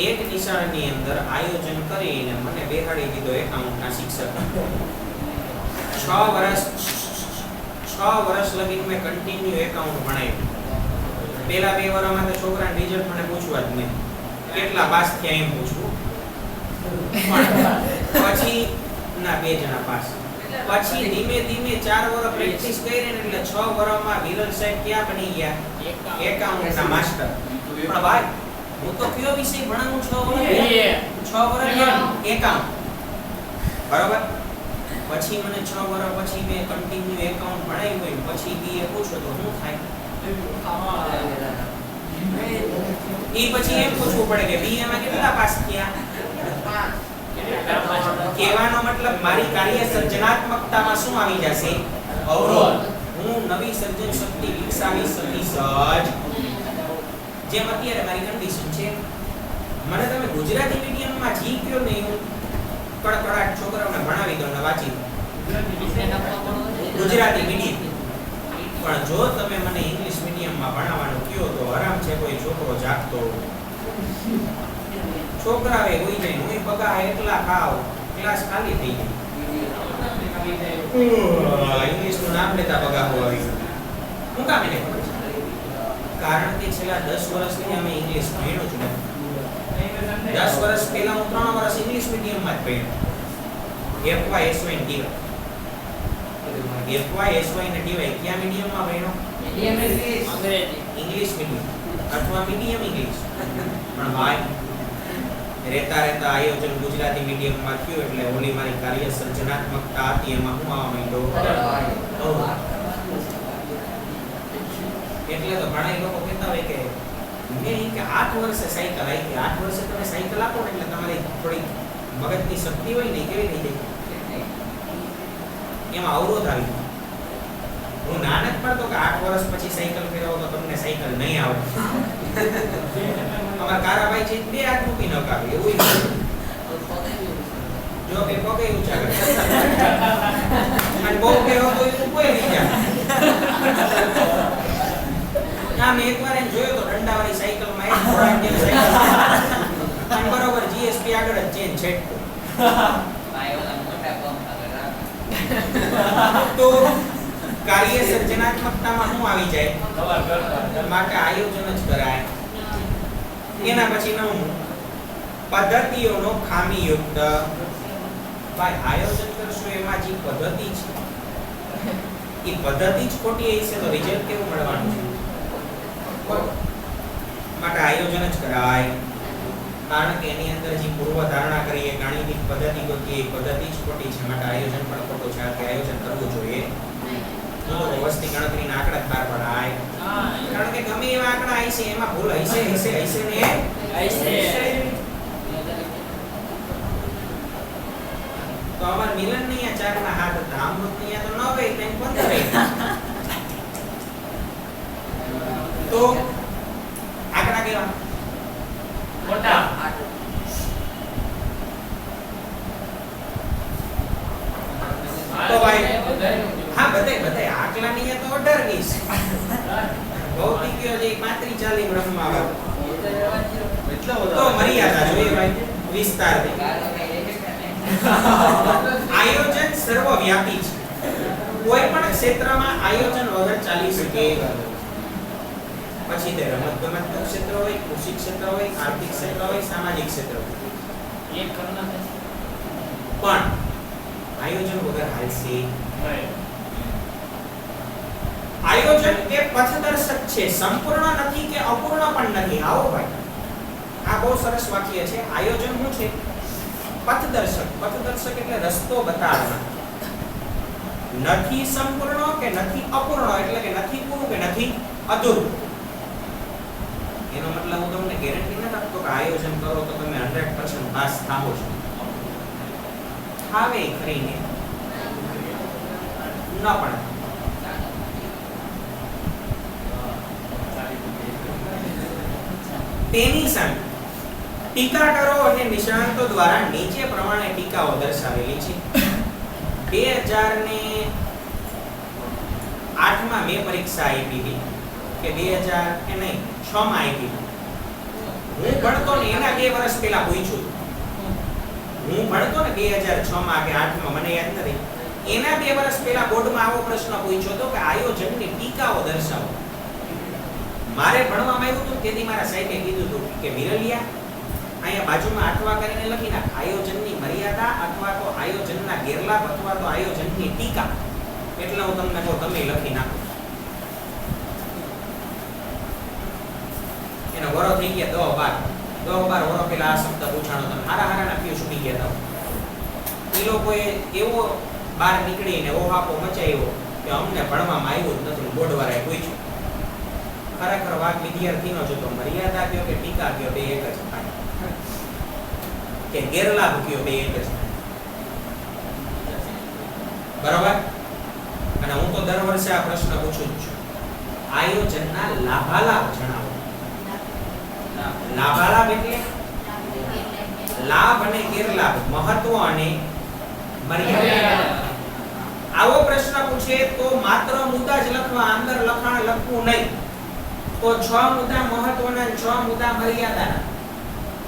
એક નિશાળની અંદર આયોજન કરીને મને બેહાડી દીધો એકાઉન્ટના શિક્ષક. 6 વર્ષ લગી મેં કન્ટિન્યુ એકાઉન્ટ ભણાવ્યું. પહેલા 2 વર્ષમાં તો છોકરાના રિઝલ્ટ મને પૂછવા જ નહીં, કેટલા પાસ થયા એમ પૂછવું. પછી ના 2 જણા પાસ. પછી ધીમે ધીમે 4 વર્ષ પ્રેક્ટિસ કરી ને એટલે 6 વર્ષમાં વિરલ સાહેબ ક્યાં બની ગયા? એકાઉન્ટના માસ્ટર. પણ ભાઈ હું તો કયો વિષય ભણાવું 6 વર્ષ એકાઉન્ટ. બરાબર. પછી મને 6 વર્ષ પછી મેં કન્ટિન્યુ એકાઉન્ટ ભણાવ્યું હોય, પછી બીએ પૂછો તો શું થાય? એ પછી એમ પૂછવું પડે કે બીએ માં કેટલા પાસ થયા? કહેવાનો મતલબ મારી કાર્ય સર્જનાત્મકતામાં શું આવી જશે? અવરોધ. હું નવી સર્જન શક્તિ વિકસાવી શકીશ જ. જેમ અત્યારે મારી કન્ડિશન છે, મને તમે ગુજરાતી મીડિયમમાં જી કયો નહીં, હું કડકડાટ છોકરાઓને ભણાવી દઉં ને વાંચી ગુજરાતી મીડિયમ. પણ જો તમે મને ઇંગ્લિશ મીડિયમમાં ભણાવવાનું કહો તો આરામ છે કોઈ છોકરો જાગતો, છોકરાએ હોઈ જાય, હું પગા એટલા ખાવ, ક્લાસ ખાલી થઈ જાય. ઇંગ્લિશનું નામ લેતા પગા આવી ગયું. હું કામ એને ખબર છે? કારણ કે છેલ્લા 10 વર્ષથી અમે ઇંગ્લિશ ભણ્યું જ નથી. 10 વર્ષ પહેલા હું 3 વર્ષ ઇંગ્લિશ મીડિયમમાં જ ભણ્યો. FY SY ને DY. FY SY ને DY કયા મીડિયમમાં ભણ્યો? ઇંગ્લિશ મીડિયમ અથવા મીડિયમ ઇંગ્લિશ. પણ ભાઈ રહેતા રહેતા આયોજન ગુજરાતી મીડિયમમાં થયું એટલે ઓલી મારી કાર્ય સર્જનાત્મકતા હતી એમાં હું આવવા માંડ્યો. એટલે તો ઘણા લોકો કહેતા હોય કે મેં કે 8 વર્ષે સાયકલ આવી, 8 વર્ષે તમે સાયકલ આપો ને એટલે તમારી થોડી મગજની શક્તિ હોય ને કેવી થઈ જાય, એમાં અવરોધ આવી. હું નાનક પડતો કે 8 વર્ષ પછી સાયકલ ફેરવો તો તમને સાયકલ નહીં આવડે. અમારા કારાભાઈ છે 2 હાથ મૂકી નકાવે એવું જો કે પગે ઊંચા કરે અને બહુ કહેવો તો એ કોઈ નહીં જાય. ના મેં એકવાર એને જોયો તો દંડાવાળી સાયકલમાં એક ઘોડાની જેમ સાયકલ અને બરોબર જીએસપી આગળ જ ચેન છેટકો. તો કાર્ય સર્જનાત્મકતામાં શું આવી જાય? માટે આયોજન જ કરાય. એના પછી 9 પદ્ધતિઓનો ખામીયુક્ત. ભાઈ આયોજન કરશો એમાં જે પદ્ધતિ છે એ પદ્ધતિ જ ખોટી હશે તો રિઝલ્ટ કેવું મળવાનું છે? માટે આયોજન જ કરાય. કારણ કે એની અંદર જે પૂર્વ ધારણા કરીએ ગાણિતિક પદ્ધતિ ગોતીએ એ પદ્ધતિ જ ખોટી છે. માટે આયોજન પણ ખોટું છે. કે આયોજન કરવું જોઈએ તો વસ્તી ગણતરીના આંકડા બહાર પડાય. કારણ કે ગમે એવા આંકડા હશે એમાં ભૂલ હશે ને હશે. તો અમાર મિલન ની આ 4 ના હાથ હતા, અમૃત ની આ તો 9 ગઈ તેમ 15 ગઈ. તો આંકડા કેવા મોટા તો ભાઈ હા બધાય આંકડાની તો 18 20 ભૌતિકીઓ જે 35 40 બ્રહ્મા આવે તો મર્યાદા જોઈએ ભાઈ વિસ્તાર દે. આયોજન સર્વવ્યાપી છે. કોઈ પણ ક્ષેત્રમાં આયોજન વગર ચાલી શકે. પછી તે રમતગમતનું ક્ષેત્ર હોય, કૃષિ ક્ષેત્ર હોય, આર્થિક ક્ષેત્ર હોય, સામાજિક ક્ષેત્ર હોય. એક કરના પણ આયોજન વગર હાલશે. આયોજન એ પથદર્શક છે, સંપૂર્ણ નથી કે અપૂર્ણ પણ નથી. આવો ભાઈ આ બહુ સરસ વાક્ય છે. આયોજન શું છે? પથદર્શક. પથદર્શક એટલે રસ્તો બતાવવાનો. નથી સંપૂર્ણ કે નથી અપૂર્ણ એટલે કે નથી પૂરું કે નથી અધૂરું. એનો મતલબ હું તમને ગેરંટી નથી આપતો કે આયોજન કરો તો તમે 100% પાસ થાઓ છો. આવે ખરીને ન પણ. તેની સામે ટીકાકારો અને નિષ્ણાતો દ્વારા નીચે પ્રમાણે ટીકાઓ દર્શાવેલી છે. 2008 માં મેં પરીક્ષા આપી હતી કે 2000 કે નહીં 6 માં આપી. હું ભણતો ને એના 2 વર્ષ પહેલા પૂછ્યું. હું ભણતો ને 2006 માં કે 8 માં મને યાદ નથી. એના 2 વર્ષ પહેલા બોર્ડમાં આવો પ્રશ્ન પૂછ્યો હતો કે આયોજનની ટીકાઓ દર્શાવો. મારે ભણવામાં આવ્યું હતું તેથી મારા સાહેબે કીધું હતું કે વિરલિયા અહીંયા બાજુમાં અથવા કરીને લખી નાખ આયોજનની મર્યાદા અથવા તો આયોજનના ગેરલાભ અથવા તો આયોજનની ટીકા. એટલે હું તમને કહું તમે લખી નાખો. એનો વરો થઈ ગયા 10-12 વરો પહેલા આ શબ્દ પૂછાણો. તમે હારા ફ્યુ છૂટી ગયા હતા. એ લોકોએ એવો બહાર નીકળીને ઓહાપો મચાવ્યો કે અમને ભણવામાં આવ્યું જ નથી. બોર્ડવાળાએ પૂછ્યું. ખરેખર વાત વિદ્યાર્થીનો જ હતો. મર્યાદા કયો કે ટીકા કયો બે એક જ થાય કે ગેરલાભ કયો બે એક જ થાય. બરાબર? અને હું તો દર વર્ષે આ પ્રશ્ન પૂછું જ છું. આયોજનના લાભાલાભ જણાવો. લાભાલાભ એટલે લાભ અને ગેરલાભ, મહત્વ અને મર્યાદા. આવો પ્રશ્ન પૂછે તો માત્ર મુદ્દા જ લખવા, અંદર લખાણ લખવું નહીં. તો 6 મુદ્દા મહત્વના, 6 મુદ્દા મર્યાદાના.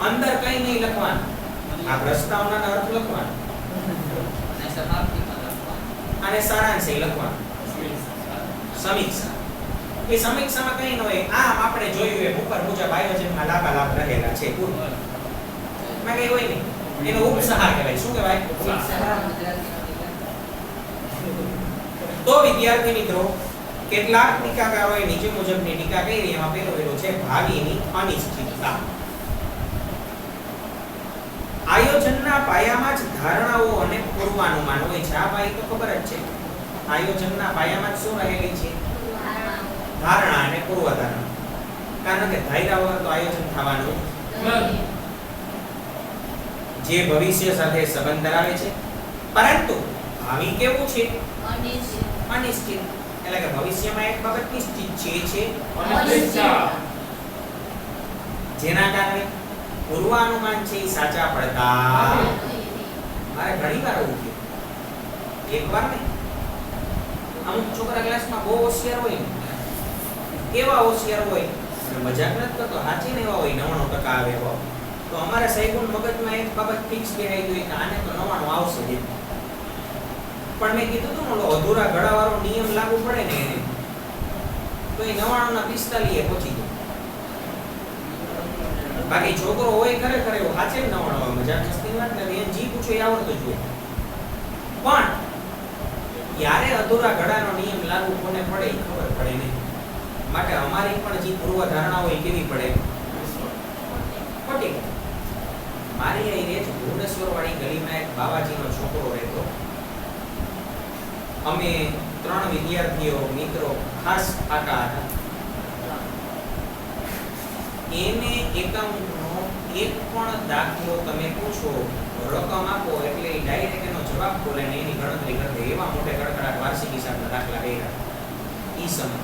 અંદર કઈ નહીં લખવાનું. આ પ્રસ્તાવનાનો અર્થ લખવાનો અને સમાપ્તિમાં લખવાનું અને સારાંશ લખવાનો. સમીક્ષા. એ સમીક્ષામાં કઈ ન હોય. આમ આપણે જોયું એમ ઉપર મુજબ આયોજનમાં લાભાલાભ રહેલા છે. પૂરું. માં કઈ હોય નહીં. એનો ઉપસહાર કહેવાય. શું કહેવાય? તો વિદ્યાર્થી મિત્રો, કેટલાક ટીકાકારોએ નીચે મુજબની ટીકા કરી. એમાં પહેલો છે ભાવિની અનિશ્ચિતતા. આયોજનના પાયામાં જ ધારણાઓ અને પૂર્વાનુમાન હોય છે. આ ભાઈ તો ખબર જ છે. આયોજનના પાયામાં જ શું રહેલી છે? ધારણા અને પૂર્વધારણા. કારણ કે ધાર્યા વગર તો આયોજન થવાનું જે ભવિષ્ય સાથે સંબંધ ધરાવે છે, પરંતુ ભાવિ કેવું છે? અનિશ્ચિત. એટલે કે ભવિષ્યમાં એક બાબત નિશ્ચિત છે જેના કારણે પૂર્વાનુમાન છે એ સાચા પડતા. મારે ઘણી વાર એવું થયું, એકવાર નહીં, અમુક છોકરા ક્લાસમાં બહુ હોશિયાર હોય ને, એવા હોશિયાર હોય, મજાક નથી કરતો, સાચી ને એવા હોય 99% આવે એવા, તો અમારા સાહેબોના મગજમાં એક બાબત ફિક્સ બેહાઈ ગઈ કે આને તો 99 આવશે જ. પણ મેં કીધું હતું ને ઓલો અધૂરા ગળાવાળો નિયમ લાગુ પડે ને એને, તો એ 99 ના 45 પહોંચી ગયો. બાકી છોકરો હોય ખરેખર એવો સાચે જ 99 મજાક મસ્તી વાત નથી, એને જી પૂછો એ આવડતું જ હોય. પણ ક્યારે અધૂરા ગળાનો નિયમ લાગુ કોને પડે એ ખબર પડે નહીં. માટે અમારી પણ જે પૂર્વધારણા હોય કેવી પડે? ખોટી. મારી અહીં રેજ ભુવનેશ્વર વાળી ગલીમાં એક બાવાજીનો છોકરો રહેતો. અમે 3 વિદ્યાર્થીઓ મિત્રો ખાસ આકા હતા. એને એકાઉન્ટનો એક પણ દાખલો તમે પૂછો, રકમ આપો એટલે એ ડાયરેક્ટ એનો જવાબ બોલે ને એની ગણતરી કરી દે. એવા મોટે કડકડાટ વાર્ષિક હિસાબના દાખલા કર્યા ઈ સમય.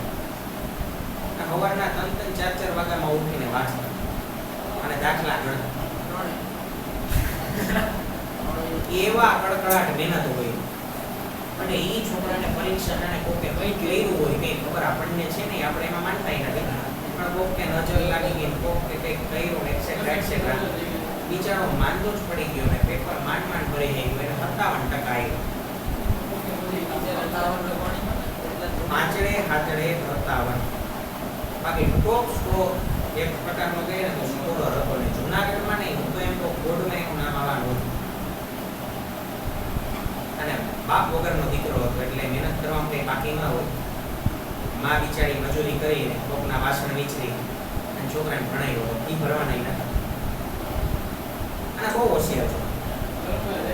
સવારના 3-4 વાગ્યામાં ઉઠીને વાંચતા અને દાખલા ગણતા. એવા કડકડાટ મહેનત હોય. અને ઈ છોકરાને પરીક્ષા જાણે કોકે કઈ કર્યું હોય કઈ ખબર આપણને છે ને, આપણે એમાં માનતા નથી. પણ કોકે નજર લાગી ગઈ, કોકે કઈ કર્યું એક્સેટ્રા. બિચારો માંદો જ પડી ગયો ને પેપર માંડ ભરી ગયું. એને 57% આવ્યો. પાંચડે હાથડે 57. બાકી ટોપ સ્કોર એક પ્રકારનો કહે ને તો સ્કોરર હતો ને. જૂનાગઢમાં નહીં, હું તો એમ તો બોર્ડમાં એનું નામ આવવાનું હતું. અને બાપ વગરનો દીકરો હતો એટલે મહેનત કરવામાં કંઈ બાકી ન હોય. માં બિચારી મજૂરી કરીને કોકના વાસણ વિચરી અને છોકરાને ભણાવ્યો. એ ભરવાના નતા અને બહુ હોશિયાર છો.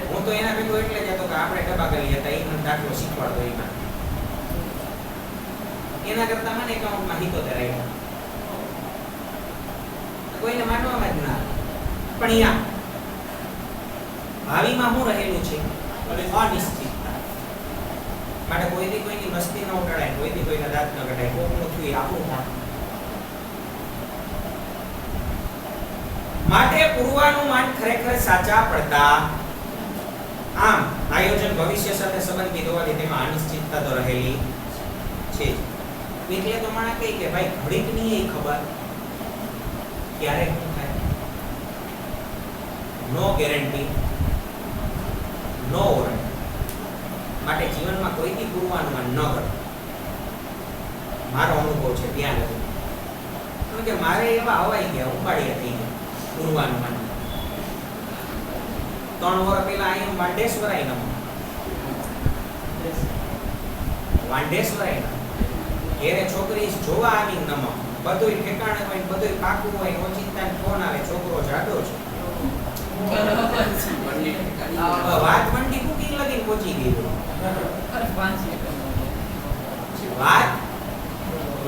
હું તો એના ભેગો એટલે જતો કે આપણે ડબ્બા કરી હતા, એ મને દાખલો શીખવાડતો. એમાં એના કરતા મને એકાઉન્ટમાં 77 આવ્યા. કોઈને માનવામાં જ ના. પણ અહીંયા ભાવિમાં શું રહેલું છે? અનિશ્ચિતતા. માટે કોઈથી કોઈની મસ્તી ન ઉડાડાય, કોઈથી કોઈના દાંત ન કઢાય. કોકનું થયું આપણું થાય. માટે પૂર્વાનુમાન ખરેખર સાચા પડતા. આમ આયોજન ભવિષ્ય સાથે સંબંધિત હોવાથી તેમાં અનિશ્ચિતતા તો રહેલી છે. એટલે તો માણસ કહે કે ભાઈ ઘડીક ની એ ખબર ક્યારે શું થાય. નો ગેરંટી, નો વોરંટી. માટે જીવનમાં કોઈથી પૂર્વાનુમાન ન કરો. મારો અનુભવ છે ત્યાં નથી. કારણ કે મારે એવા હવાઈ ગયા, ઉપાડ્યા થઈ ગયા પૂર્વાનુમાન. 3 વર્ષ પહેલા અહીંયા વાંઢેશ્વરાય નમો ઘેરે છોકરી જોવા આવી નમો. બધુંય ઠેકાણે હોય, બધુંય પાકું હોય, ઓચિંતા ફોન આવે, છોકરો જાડો છે. વાત મંડી કુકિંગ લગીને પહોંચી ગઈ. વાત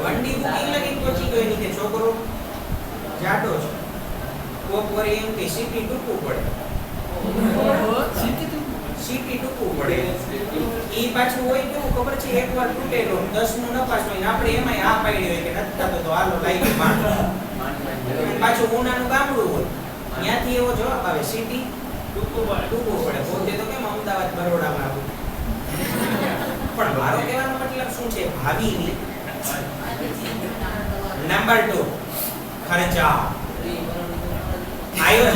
મંડી કુકિંગ લગીને પહોંચી ગઈ ની કે છોકરો જાડો છે. કોક વરી એમ કે સીટી ટૂંકવું પડે. સીટી ટૂંકવું પડે. ઈ પાછું હોય કેવું ખબર છે? એકવાર તૂટેલો 10 નું નપાસ હોય ને આપણે એમાંય આ પાડી હોય કે નથી થતો તો હાલો લાઈ માંડ. પાછું ઉનાનું ગામડું હોય, ત્યાંથી એવો જવાબ આવે સીટી ટૂંકવું પડે. પોતે તો કેમ અમદાવાદ બરોડામાં આવું. પણ મારો કહેવાનો મતલબ શું છે? ભાવિની. નંબર 2 ખર્ચા. આયોજન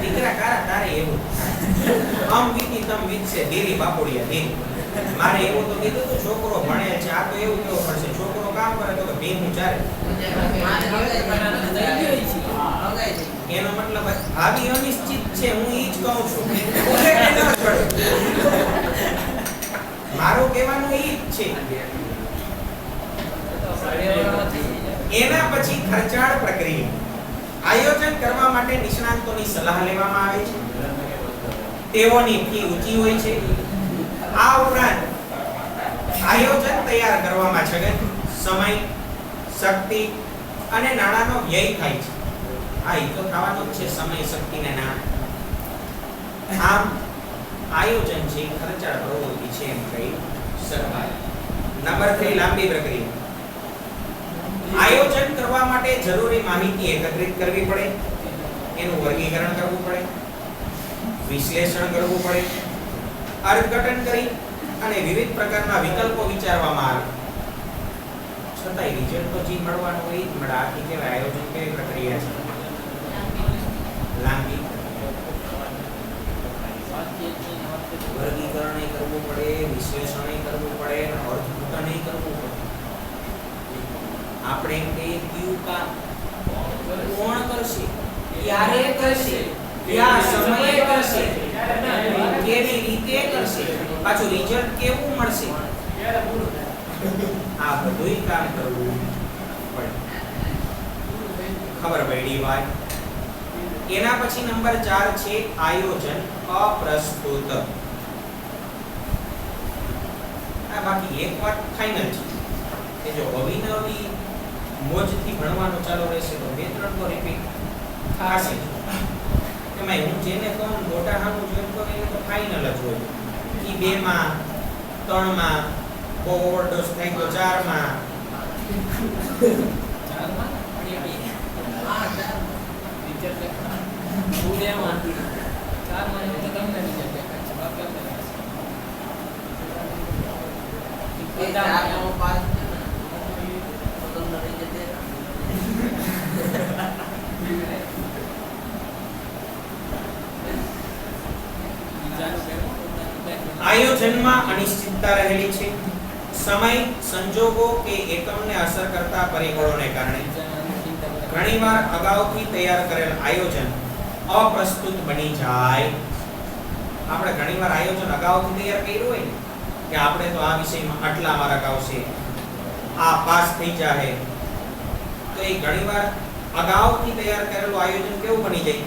દીકરા કારા તારે એવું આમ વીતી તમ વીતશે ધીરી બાપોડિયા ધીરી. મારે એવું તો કીધું તો છોકરો ભણે છે, આ તો એવું કેવું પડશે. છોકરો કામ કરે તો કે ભેગું ચાલે. એનો મતલબ ભાવિ અનિશ્ચિત છે. હું ઈ જ કહું છું. મારું કહેવાનું ઈ જ છે. એના પછી ખર્ચાળ પ્રક્રિયા. માટે નિષ્ણાંતોની સલાહ લેવામાં આવે છે. તેઓની ફી ઊંચી હોય છે. આ ઉપરાંત આયોજન તૈયાર કરવામાં છગન સમય, શક્તિ અને નાણાંનો વ્યય થાય છે. આ ઈ તો થવાનો જ છે, સમય, શક્તિ અને નાણાં. આમ આયોજન છે ખર્ચાળ પ્રવૃત્તિ છે એમ કહી શકાય. નંબર 3 લાંબી પ્રક્રિયા. આયોજન કરવા માટે જરૂરી માહિતી એકત્રિત કરવી પડે, એનું વર્ગીકરણ કરવું પડે, વિશ્લેષણ કરવું પડે, અર્થઘટન કરી અને વિવિધ પ્રકારના વિકલ્પો વિચારવામાં આવે. છતાંય રિઝલ્ટ તો જે મળવાનું હોય જ મળે. આથી કહેવાય આયોજન કેવી પ્રક્રિયા છે? લાંબી. વર્ગીકરણ કરવું પડે, વિશ્લેષણ કરવું પડે, અર્થઘટન કરવું પડે. આપણે એમ કહીએ ક્યુ કામ કોણ કરશે, ક્યારે કરશે, કયા સમયે કરશે, કેવી રીતે કરશે, પાછું રિઝલ્ટ કેવું મળશે, આ બધુંય કામ કરવું પડે. ખબર પડી વાત? એના પછી નંબર 4 છે આયોજન અપ્રસ્તુત. આ બાકી એક વાત ફાઇનલ છે કે જો અવિનવી મોજથી ભણવાનું ચાલુ રહેશે તો 2-3 તો રિપીટ થશે. એમાં હું જેને કહું મોટા હાનું જોઈન કરું એટલે તો ફાઇનલ જ હોય. ઈ 2 માં 3 માં બહુ ઓવરડોઝ થઈ ગયો 4 માં આયોજનમાં અનિશ્ચિતતા રહેલી છે. સમય, સંજોગો કે એકમને અસર કરતા પરિબળોને કારણે ઘણીવાર અગાઉથી તૈયાર કરેલ આયોજન અપ્રસ્તુત બની જાય. આપણે ઘણીવાર આયોજન અગાઉથી તૈયાર કર્યું હોય ને કે આપણે તો આ વિષયમાં આટલા માર્ક આવશે, આ પાસ થઈ જાય, તો એ ઘણીવાર અગાઉથી તૈયાર કરેલું આયોજન કેવું બની જાય?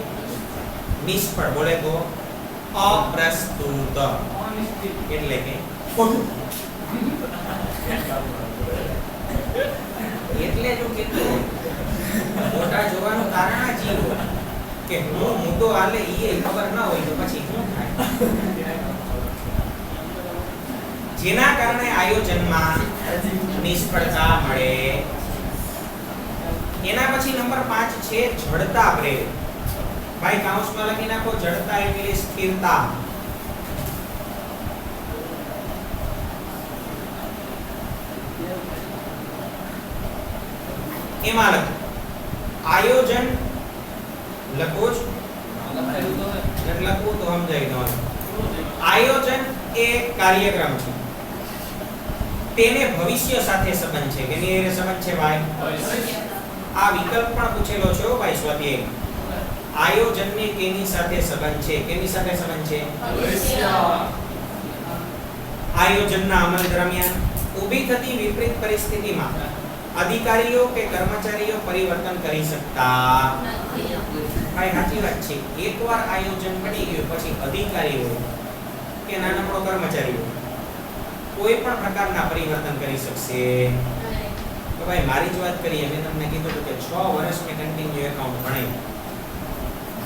નિષ્ફળ. બોલે તો અપ્રસ્તુત. એટલે કે એટલે જો કેટલું મોટા જોવાનું કારણ આ જીવ કે હું મોટો હાલે ઈ ખબર ના હોય તો પછી શું થાય? જેના કારણે આયોજનમાં નિષ્ફળતા મળે. એના પછી નંબર 5 છે જડતા પ્રેરે. ભાઈ કાઉન્સમાં લખી નાખો, જડતા એટલે સ્થિરતા. એમાં લખો આયોજન લખો જ લખવું તો સમજાય ન. આયોજન એ કાર્યક્રમ છે, તેને ભવિષ્ય સાથે સંબંધ છે. કેની સાથે સંબંધ છે ભાઈ? આ વિકલ્પ પણ પૂછેલો છે ભાઈ સ્વાધ્યાય. આયોજનને કેની સાથે સંબંધ છે? કેની સાથે સંબંધ છે? ભવિષ્ય. આયોજનના અમલ દરમિયાન ઊભી થતી વિપરીત પરિસ્થિતિમાં અધિકારીઓ કે કર્મચારીઓ પરિવર્તન કરી શકતા નથી. ભાઈ સાચી વાત છે. એકવાર આયોજન બની ગયું પછી અધિકારીઓ કે નાનકડો કર્મચારીઓ કોઈ પણ પ્રકારના પરિવર્તન કરી શકશે. તો ભાઈ મારી જ વાત કરીએ, મેં તમને કીધું કે 6 વર્ષ મેં કન્ટિન્યુ એકાઉન્ટ ભણાવ્યું,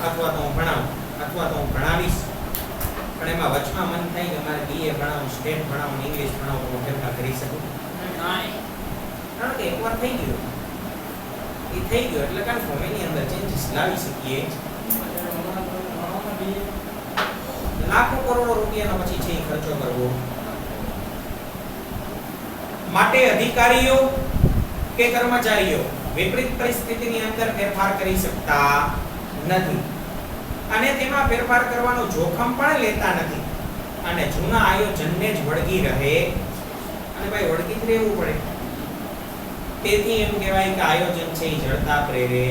અથવા તો હું ભણાવું અથવા તો હું ભણાવીશ, પણ એમાં વચમાં મન થાય કે મારે બીએ ભણાવું, સ્ટેટ ભણાવું, ઇંગ્લિશ ભણાવું, તો હું ફેરફાર કરી શકું? કારણ કે એકવાર થઈ ગયું એ થઈ ગયો એટલે કન્ફર્મ એની અંદર ચેન્જીસ લાવી શકીએ. લાખો કરોડો રૂપિયાનો પછી છે ખર્ચો કરવો. માટે અધિકારીઓ કે કર્મચારીઓ વિપરીત પરિસ્થિતિની અંદર ફેરફાર કરી શકતા નથી અને તેમાં ફેરફાર કરવાનું જોખમ પણ લેતા નથી અને જૂના આયોજનને જ વળગી રહે. અને ભાઈ વળગી જ રહેવું પડે. તેથી એમ કહેવાય કે આયોજન છે એ જડતા પ્રેરે.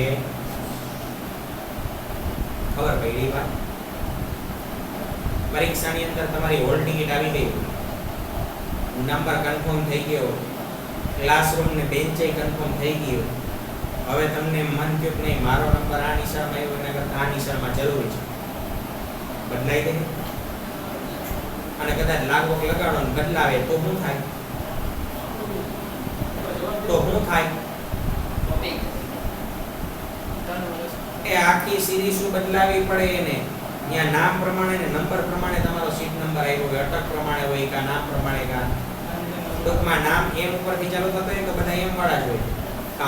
ખબર પડી વાત? પરીક્ષાની અંદર તમારી હોલ ટિકિટ આવી ગઈ, નંબર કન્ફર્મ થઈ ગયો, ક્લાસરૂમ ને બેન્ચ કન્ફર્મ થઈ ગયો, હવે તમને મન થયું કે નહીં મારો નંબર આ નિશાળમાં આવ્યો એના કરતાં આ નિશાળમાં જરૂરી છે, બદલાઈ દે અને કદાચ લાગવગ લગાડો ને બદલાવે તો શું થાય? તો શું થાય? એ આખી સિરીઝ બદલાવી પડે એને. ત્યાં નામ પ્રમાણે ને નંબર પ્રમાણે તમારો સીટ નંબર આવ્યો હોય, અટક પ્રમાણે હોય કે નામ પ્રમાણે કા ટૂંકમાં નામ એમ ઉપરથી ચાલુ થતો હોય તો બધા એમ વાળા જ હોય,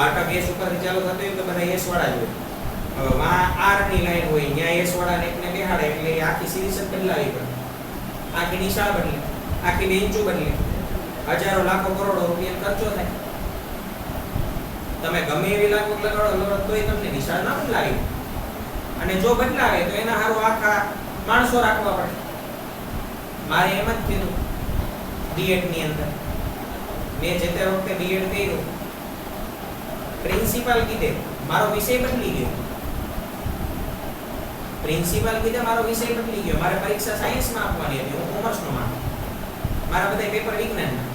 અટક એસ ઉપરથી ચાલુ થતો હોય તો બધા એસ વાળા જ હોય. હવે વા આર ની લાઈન હોય ત્યાં એસ વાળા ને એકને બેહાડે એટલે આખી સિરીઝ જ બદલાવી પડે, આખી નિશાળ બદલે, આખી બેન્ચો બદલે, હજારો લાખો કરોડો રૂપિયા ખર્ચો થાય. તમે ગમે એવી લાગવગ લગાડો તોય તમને નિશાળ ના બદલાવી, અને જો બદલાવે તો એના હારું આખા માણસો રાખવા પડે. મારે એમ જ કીધું બીએડ ની અંદર, મેં જે તે વખતે બીએડ કર્યું, પ્રિન્સિપાલ કીધે મારો વિષય બદલી ગયો, પ્રિન્સિપાલ કીધે મારો વિષય બદલી ગયો. મારે પરીક્ષા સાયન્સમાં આપવાની હતી, હું કોમર્સનો માં, મારા બધા પેપર વિજ્ઞાનના,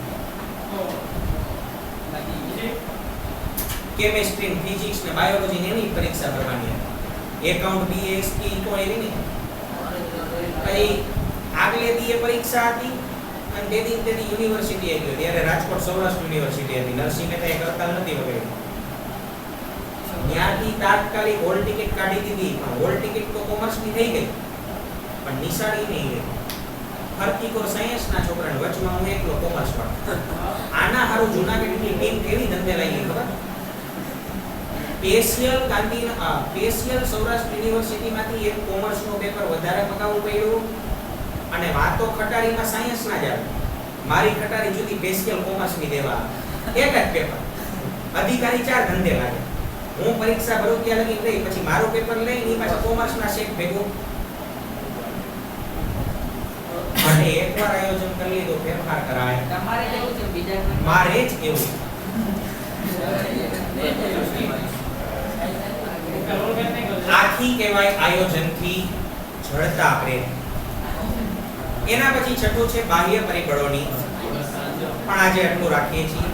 કેમિસ્ટ્રી, ફિઝિક્સ ને બાયોલોજી ને એની પરીક્ષા કરવાની હતી. એકાઉન્ટ બીએસટી તો એવી નહીં. પછી આગલે દી પરીક્ષા હતી અને તેદી યુનિવર્સિટી આવી ગયો. ત્યારે રાજકોટ સૌરાષ્ટ્ર યુનિવર્સિટી હતી, નરસિંહ મહેતા એક હડતાલ નથી વગેરે. ત્યાંથી તાત્કાલિક હોલ ટિકિટ કાઢી દીધી, પણ હોલ ટિકિટ તો કોમર્સની થઈ ગઈ પણ નિશાળી નહીં ગઈ. ફરતીકો સાયન્સના છોકરાને વચમાં હું એકલો કોમર્સ વાળો. આના હારું જૂનાગઢની ટીમ કેવી ધંધે લાગી ખબર? સ્પેશિયલ સૌરાષ્ટ્ર યુનિવર્સિટીમાંથી એક કોમર્સનો પેપર વધારે મગાવવું પડ્યું અને વાતો ખટારીમાં સાયન્સના જ આવે. મારી ખટારી જુદી, સ્પેશિયલ કોમર્સની દેવા એક જ પેપર. અધિકારી ચાર ધંધે લાગે. હું પરીક્ષા ભરું ત્યાં લગી ગઈ, પછી મારું પેપર લઈને પાછા કોમર્સના શેક ભેગું. અને એકવાર આયોજન કરી લીધું ફેરફાર કરાય. તમારે કેવું છે બીજા? મારે જ કેવું. આખી કહેવાય આયોજનથી જડતા પ્રેમ. એના પછી છઠ્ઠું છે બાહ્ય પરિબળોની, પણ આજે આટલું રાખીએ છીએ.